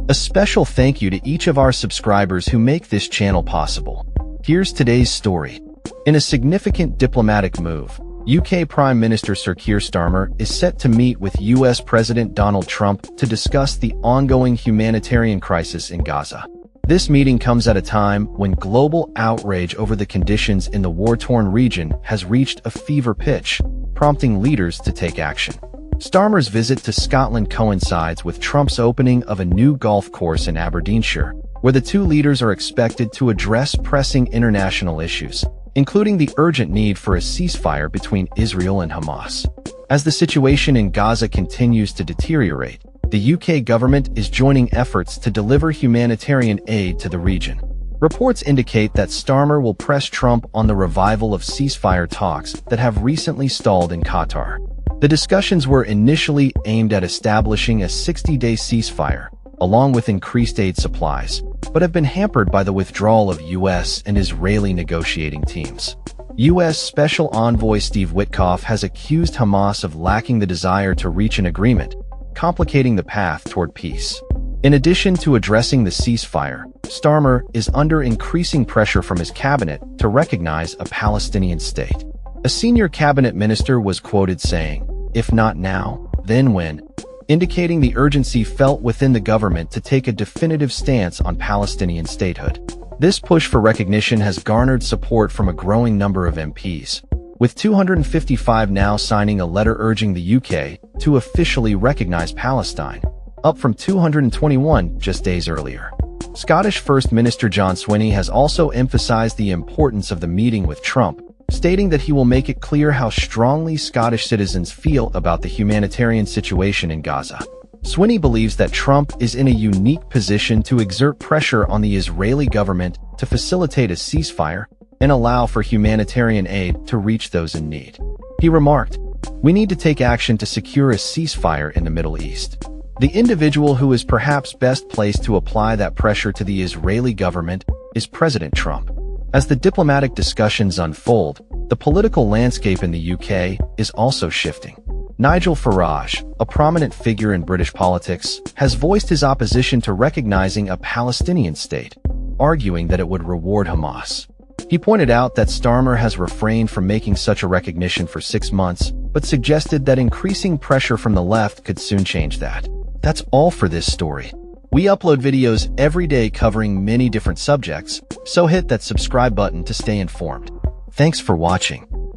A special thank you to each of our subscribers who make this channel possible. Here's today's story. In a significant diplomatic move, UK Prime Minister Sir Keir Starmer is set to meet with US President Donald Trump to discuss the ongoing humanitarian crisis in Gaza. This meeting comes at a time when global outrage over the conditions in the war-torn region has reached a fever pitch, prompting leaders to take action. Starmer's visit to Scotland coincides with Trump's opening of a new golf course in Aberdeenshire, where the two leaders are expected to address pressing international issues, including the urgent need for a ceasefire between Israel and Hamas. As the situation in Gaza continues to deteriorate, the UK government is joining efforts to deliver humanitarian aid to the region. Reports indicate that Starmer will press Trump on the revival of ceasefire talks that have recently stalled in Qatar. The discussions were initially aimed at establishing a 60-day ceasefire, along with increased aid supplies, but have been hampered by the withdrawal of US and Israeli negotiating teams. US Special Envoy Steve Witkoff has accused Hamas of lacking the desire to reach an agreement, complicating the path toward peace. In addition to addressing the ceasefire, Starmer is under increasing pressure from his cabinet to recognize a Palestinian state. A senior cabinet minister was quoted saying, "If not now, then when?" indicating the urgency felt within the government to take a definitive stance on Palestinian statehood. This push for recognition has garnered support from a growing number of MPs, with 255 now signing a letter urging the UK to officially recognize Palestine, up from 221 just days earlier. Scottish First Minister John Swinney has also emphasized the importance of the meeting with Trump, stating that he will make it clear how strongly Scottish citizens feel about the humanitarian situation in Gaza. Swinney believes that Trump is in a unique position to exert pressure on the Israeli government to facilitate a ceasefire and allow for humanitarian aid to reach those in need. He remarked, "We need to take action to secure a ceasefire in the Middle East." The individual who is perhaps best placed to apply that pressure to the Israeli government is President Trump. As the diplomatic discussions unfold, the political landscape in the UK is also shifting. Nigel Farage, a prominent figure in British politics, has voiced his opposition to recognizing a Palestinian state, arguing that it would reward Hamas. He pointed out that Starmer has refrained from making such a recognition for 6 months, but suggested that increasing pressure from the left could soon change that. That's all for this story. We upload videos every day covering many different subjects, so hit that subscribe button to stay informed. Thanks for watching.